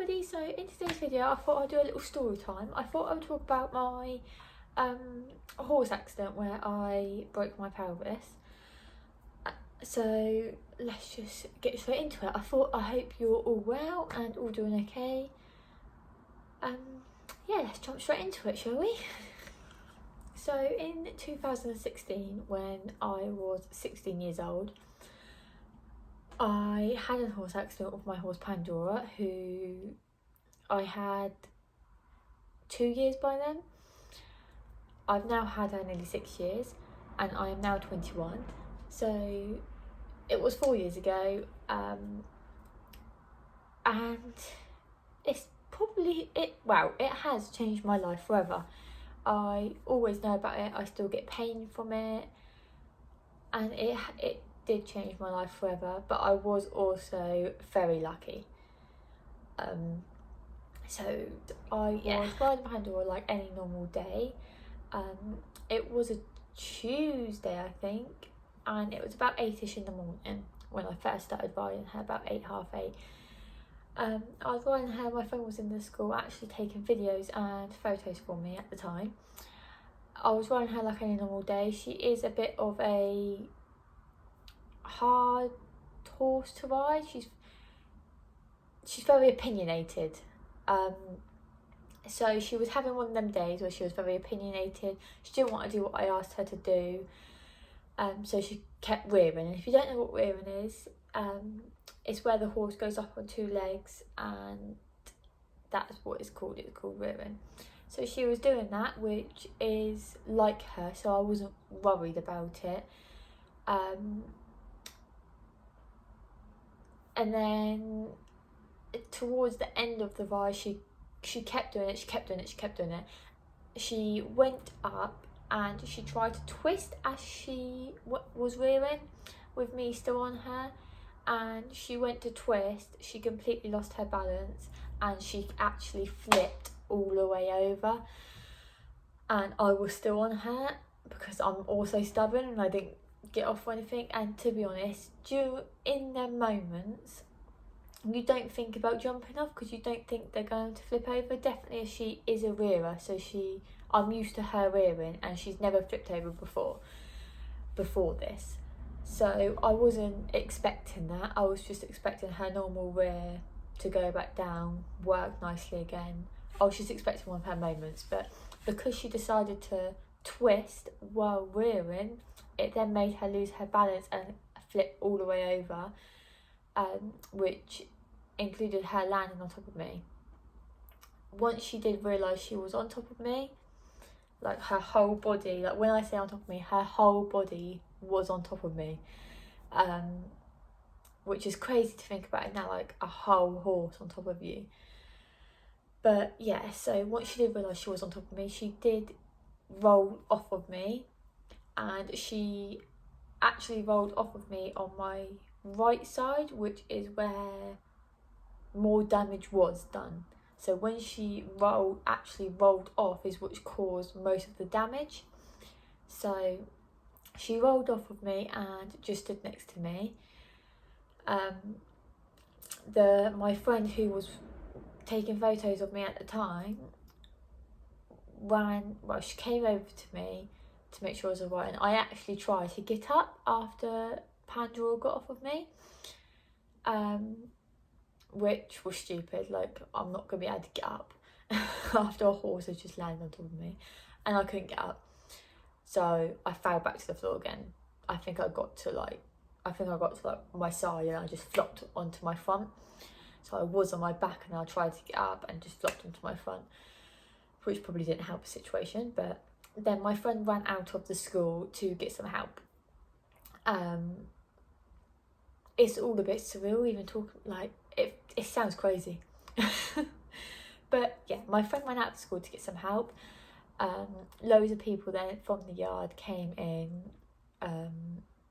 everybody, so in today's video I thought I'd do a little story time. I thought I would talk about my horse accident where I broke my pelvis. So let's just get straight into it. I hope you're all well and all doing okay. Yeah, let's jump straight into it, shall we? So in 2016, when I was 16 years old, I had a horse accident with my horse Pandora, who I had 2 years by then. I've now had her nearly 6 years and I am now 21. So it was 4 years ago, and it's probably, it has changed my life forever. I always know about it, I still get pain from it, and it did change my life forever, but I was also very lucky. So I was riding Pandora like any normal day. It was a Tuesday, I think, and it was about 8ish in the morning when I first started riding her, about 8, half 8. I was riding her, my friend was in the school actually taking videos and photos for me at the time. I was riding her like any normal day. She is a bit of a hard horse to ride. She's very opinionated. So she was having one of them days where she was very opinionated. She didn't want to do what I asked her to do. So she kept rearing. And if you don't know what rearing is, it's where the horse goes up on 2 legs, and that's what it's called. It's called rearing. So she was doing that, which is like her, so I wasn't worried about it. And then towards the end of the ride, she kept doing it. She went up and she tried to twist as she was rearing with me still on her, and she went to twist. She completely lost her balance and she actually flipped all the way over, and I was still on her because I'm also stubborn and I didn't get off or anything. And to be honest, in their moments you don't think about jumping off because you don't think they're going to flip over. Definitely, as she is a rearer, so I'm used to her rearing and she's never flipped over before this. So I wasn't expecting that. I was just expecting her normal rear to go back down, work nicely again. I was just expecting one of her moments, but because she decided to twist while rearing, it then made her lose her balance and flip all the way over, which included her landing on top of me. Once she did realise she was on top of me, like her whole body, like when I say on top of me, her whole body was on top of me, which is crazy to think about it now, like a whole horse on top of you. But yeah, so once she did realise she was on top of me, she did roll off of me, and she actually rolled off of me on my right side, which is where more damage was done. So when she actually rolled off is which caused most of the damage. So she rolled off of me and just stood next to me. My friend who was taking photos of me at the time she came over to me to make sure I was alright, and I actually tried to get up after Pandora got off of me, which was stupid. Like, I'm not going to be able to get up after a horse had just landed on top of me, and I couldn't get up. So I fell back to the floor again. I think I got to my side and I just flopped onto my front. So I was on my back and I tried to get up and just flopped onto my front, which probably didn't help the situation. But then my friend ran out of the school to get some help. It's all a bit surreal even talking, like, it sounds crazy. But yeah, my friend ran out of school to get some help. Loads of people then from the yard came in.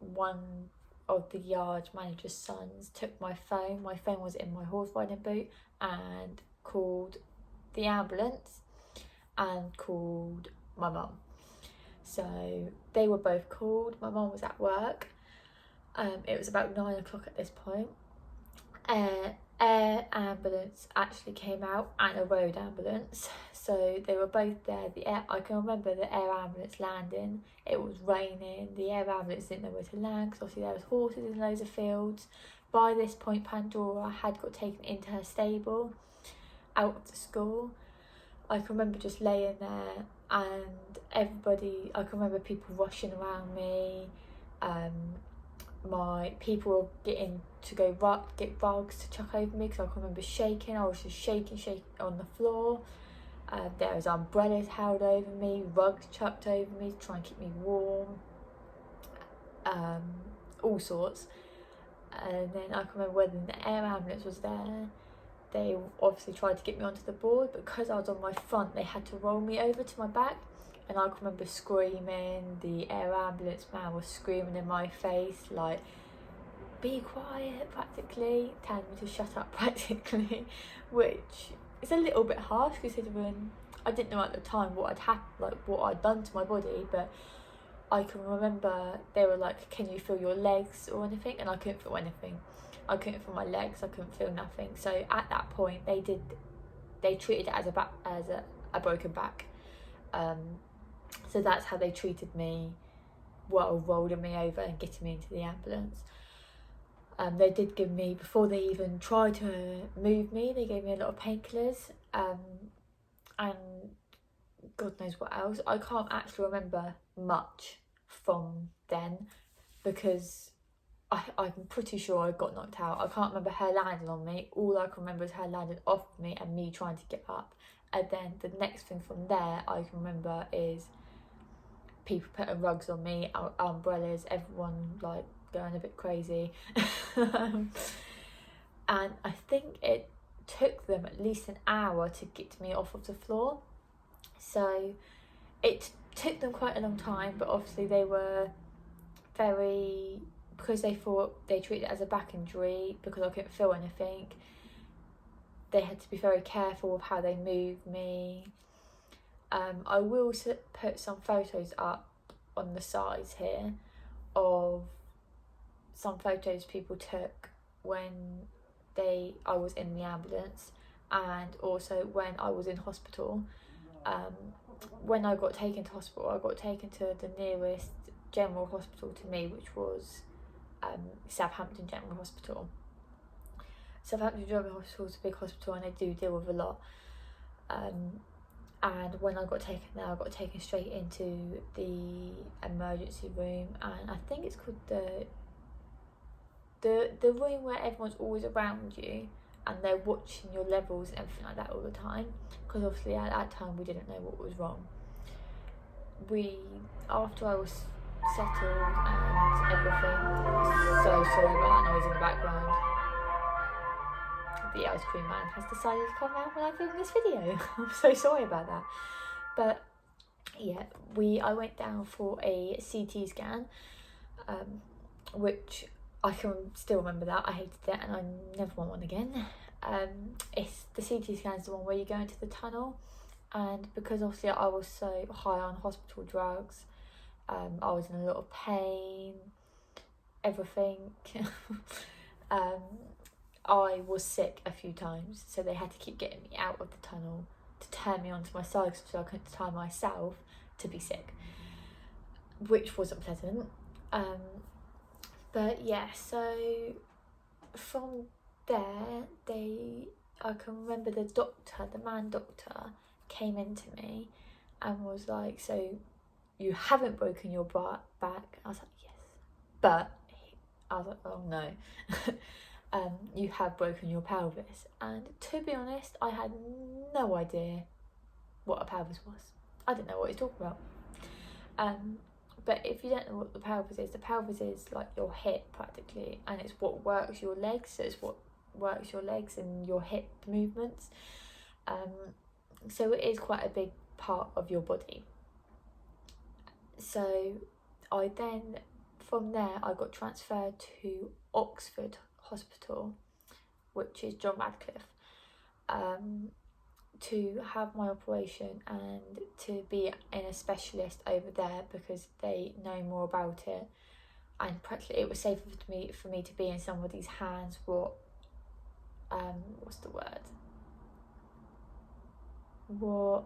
One of the yard manager's sons took my phone. My phone was in my horse riding boot, and called the ambulance and called my mum. So they were both called. My mum was at work. It was about 9 o'clock at this point. air ambulance actually came out and a road ambulance. So they were both there. I can remember the air ambulance landing. It was raining. The air ambulance didn't know where to land because obviously there was horses in loads of fields. By this point, Pandora had got taken into her stable, out of the school. I can remember just laying there and everybody, I can remember people rushing around me. My people were getting to get rugs to chuck over me because I can remember shaking. I was just shaking on the floor. There was umbrellas held over me, rugs chucked over me to try and keep me warm, all sorts. And then I can remember when the air ambulance was there, they obviously tried to get me onto the board, but because I was on my front, they had to roll me over to my back. And I can remember screaming. The air ambulance man was screaming in my face, like, be quiet, practically, telling me to shut up, practically, which is a little bit harsh considering I didn't know at the time what I'd done to my body. But I can remember they were like, can you feel your legs or anything? And I couldn't feel anything. I couldn't feel my legs, I couldn't feel nothing. So at that point, they treated it as a broken back. So that's how they treated me, while rolling me over and getting me into the ambulance. They did give me, before they even tried to move me, they gave me a lot of painkillers, and God knows what else. I can't actually remember much from then because I'm pretty sure I got knocked out. I can't remember her landing on me. All I can remember is her landing off me and me trying to get up. And then the next thing from there I can remember is people putting rugs on me, umbrellas, everyone like going a bit crazy. And I think it took them at least an hour to get me off of the floor. So it took them quite a long time, but obviously they were because they thought they treated it as a back injury because I couldn't feel anything. They had to be very careful of how they moved me. I will put some photos up on the sides here of some photos people took when I was in the ambulance, and also when I was in hospital. When I got taken to hospital, I got taken to the nearest general hospital to me, which was Southampton General Hospital. Southampton General Hospital is a big hospital and they do deal with a lot. And when I got taken there, I got taken straight into the emergency room, and I think it's called the room where everyone's always around you and they're watching your levels and everything like that all the time, because obviously at that time we didn't know what was wrong. After I was settled and everything, so sorry about that noise in the background. The ice cream man has decided to come out when I film this video. I'm so sorry about that. But yeah, I went down for a CT scan, which I can still remember that. I hated it and I never want one again. It's the CT scan is the one where you go into the tunnel, and because obviously I was so high on hospital drugs, I was in a lot of pain, everything. I was sick a few times, so they had to keep getting me out of the tunnel to turn me onto my side so I couldn't tie myself to be sick, which wasn't pleasant. But yeah, so from there, I can remember the man doctor came into me and was like, so you haven't broken your back? I was like, yes. But I was like, oh no. You have broken your pelvis. And to be honest, I had no idea what a pelvis was. I didn't know what he's talking about. But if you don't know what the pelvis is like your hip practically, and it's what works your legs. So it's what works your legs and your hip movements. So it is quite a big part of your body. So from there I got transferred to Oxford Hospital, which is John Radcliffe, to have my operation and to be in a specialist over there because they know more about it, and practically it was safer for me to be in somebody's hands what what's the word? What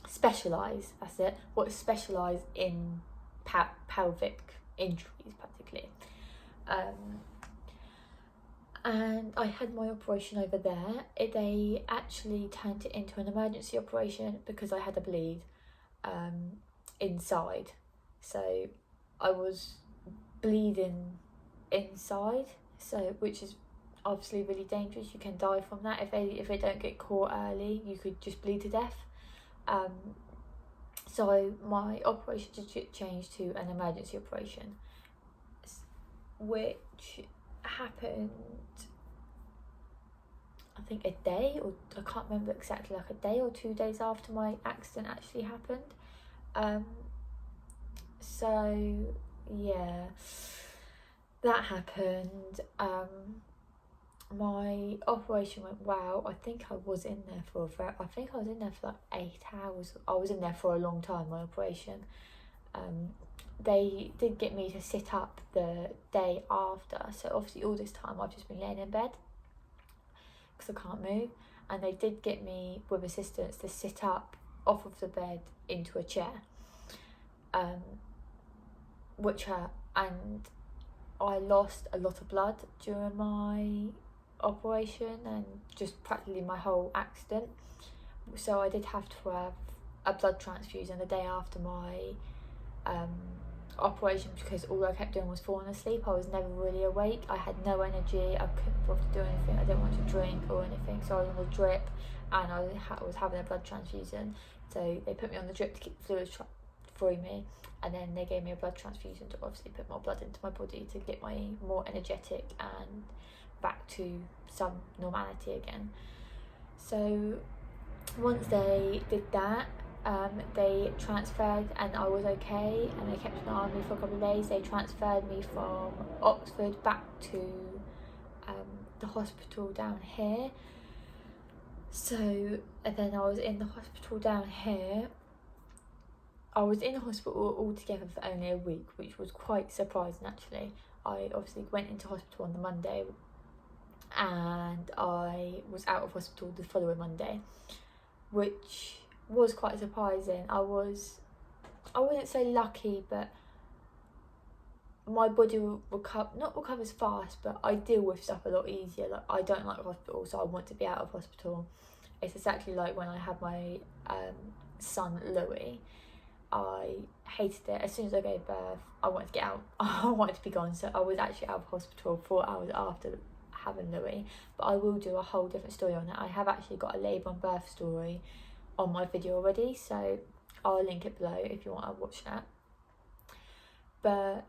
specialise? That's it. What specialise in pelvic injuries, practically. And I had my operation over there. They actually turned it into an emergency operation because I had a bleed inside. So I was bleeding inside, so which is obviously really dangerous. You can die from that if they don't get caught early. You could just bleed to death. So my operation changed to an emergency operation, which happened, I think a day, or I can't remember exactly, like a day or 2 days after my accident actually happened. So yeah, that happened. My operation went well. I think I was in there for like 8 hours. I was in there for a long time, my operation. They did get me to sit up the day after, so obviously all this time I've just been laying in bed because I can't move, and they did get me with assistance to sit up off of the bed into a chair, which hurt, and I lost a lot of blood during my operation and just practically my whole accident. So I did have to have a blood transfusion the day after my operation, because all I kept doing was falling asleep. I was never really awake. I had no energy. I couldn't bother to do anything. I didn't want to drink or anything, so I was on the drip, and I was having a blood transfusion. So they put me on the drip to keep the fluids through me, and then they gave me a blood transfusion to obviously put more blood into my body to get my more energetic and back to some normality again. So once they did that, they transferred, and I was okay, and they kept an eye on me for a couple of days. They transferred me from Oxford back to the hospital down here. So, and then I was in the hospital down here. I was in the hospital altogether for only a week, which was quite surprising actually. I obviously went into hospital on the Monday, and I was out of hospital the following Monday, which was quite surprising. I wouldn't say lucky, but my body not recovers fast, but I deal with stuff a lot easier. Like, I don't like hospital, so I want to be out of hospital. It's exactly like when I had my son Louis. I hated it. As soon as I gave birth, I wanted to get out. I wanted to be gone. So I was actually out of hospital 4 hours after having Louis. But I will do a whole different story on it. I have actually got a labour and birth story on my video already, so I'll link it below if you want to watch that. But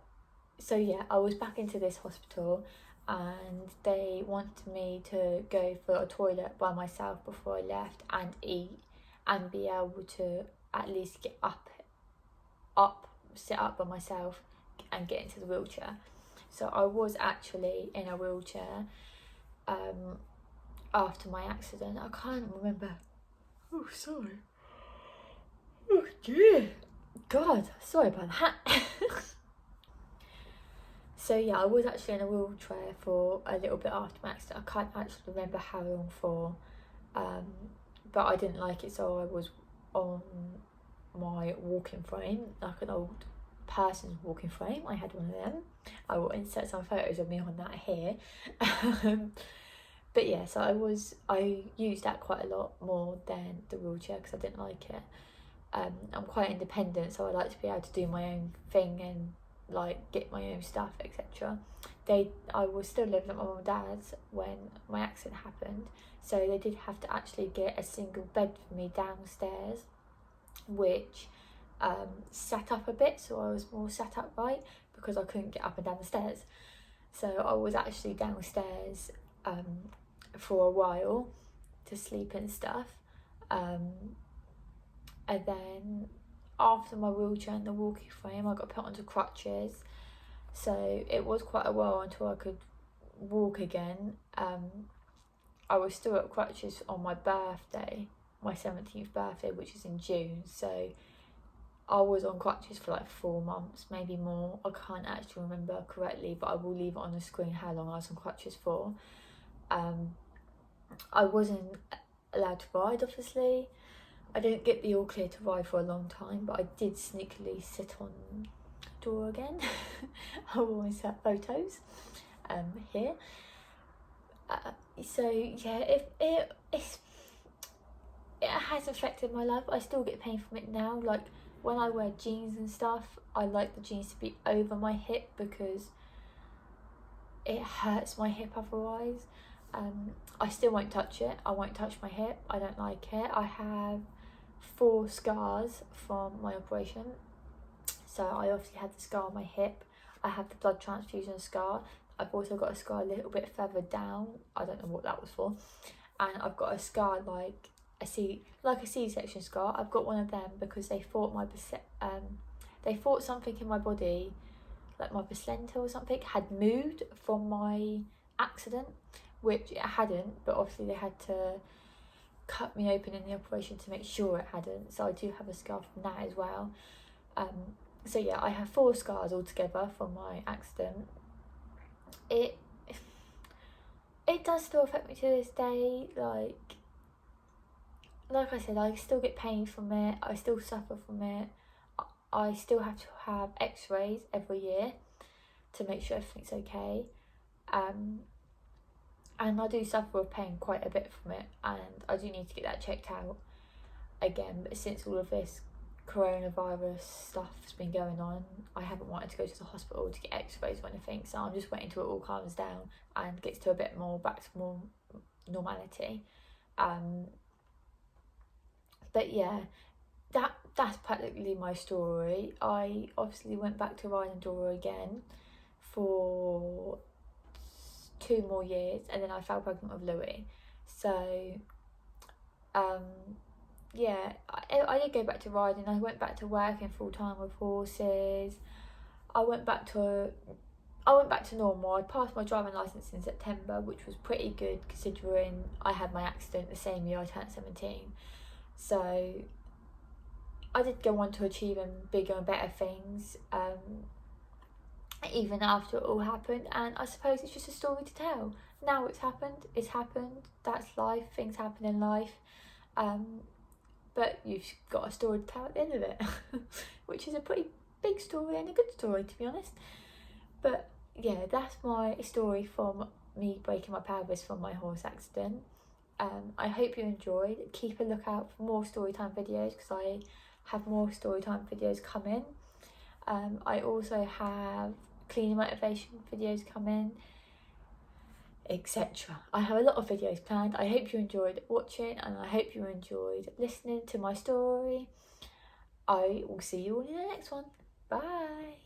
so yeah, I was back into this hospital, and they wanted me to go for a toilet by myself before I left, and eat, and be able to at least get up, sit up by myself and get into the wheelchair. So I was actually in a wheelchair after my accident. I can't remember. Oh, sorry. Oh dear. God, sorry about that. So yeah, I was actually in a wheelchair for a little bit after my accident. I can't actually remember how long for, but I didn't like it, so I was on my walking frame, like an old person's walking frame. I had one of them. I will insert some photos of me on that here. But yeah, so I used that quite a lot more than the wheelchair because I didn't like it. I'm quite independent, so I like to be able to do my own thing and like get my own stuff, etc. I was still living at my mum and dad's when my accident happened, so they did have to actually get a single bed for me downstairs, which sat up a bit, so I was more sat upright because I couldn't get up and down the stairs. So I was actually downstairs for a while to sleep and stuff, and then after my wheelchair and the walking frame, I got put onto crutches, so it was quite a while until I could walk again. I was still at crutches on my birthday, my 17th birthday, which is in June, so I was on crutches for like 4 months, maybe more. I can't actually remember correctly, but I will leave it on the screen how long I was on crutches for. I wasn't allowed to ride, obviously. I didn't get the all clear to ride for a long time, but I did sneakily sit on Dora again. I will insert photos here. So yeah, it has affected my life. I still get pain from it now. Like when I wear jeans and stuff, I like the jeans to be over my hip because it hurts my hip otherwise. I still won't touch it. I won't touch my hip. I don't like it. I have 4 scars from my operation. So I obviously had the scar on my hip. I have the blood transfusion scar. I've also got a scar a little bit further down. I don't know what that was for. And I've got a scar like a C-section scar. I've got one of them because they thought something in my body, like my placenta or something, had moved from my accident, which it hadn't, but obviously they had to cut me open in the operation to make sure it hadn't. So I do have a scar from that as well. So yeah, I have 4 scars altogether from my accident. It does still affect me to this day. Like I said, I still get pain from it. I still suffer from it. I still have to have x-rays every year to make sure everything's okay. And I do suffer with pain quite a bit from it, and I do need to get that checked out again. But since all of this coronavirus stuff's been going on, I haven't wanted to go to the hospital to get x-rays or anything, so I'm just waiting till it all calms down and gets to a bit more back to more normality. But yeah, that's practically my story. I obviously went back to riding Dora again for 2 more years, and then I fell pregnant with Louis. So yeah, I did go back to riding. I went back to working full time with horses. I went back to normal. I passed my driving licence in September, which was pretty good considering I had my accident the same year I turned 17. So I did go on to achieving bigger and better things, even after it all happened. And I suppose it's just a story to tell. Now it's happened. That's life. Things happen in life. But you've got a story to tell at the end of it, which is a pretty big story and a good story, to be honest. But yeah, that's my story from me breaking my pelvis from my horse accident. I hope you enjoyed. Keep a lookout for more storytime videos because I have more storytime videos coming. I also have cleaning motivation videos coming, etc. I have a lot of videos planned. I hope you enjoyed watching and I hope you enjoyed listening to my story. I will see you all in the next one. Bye.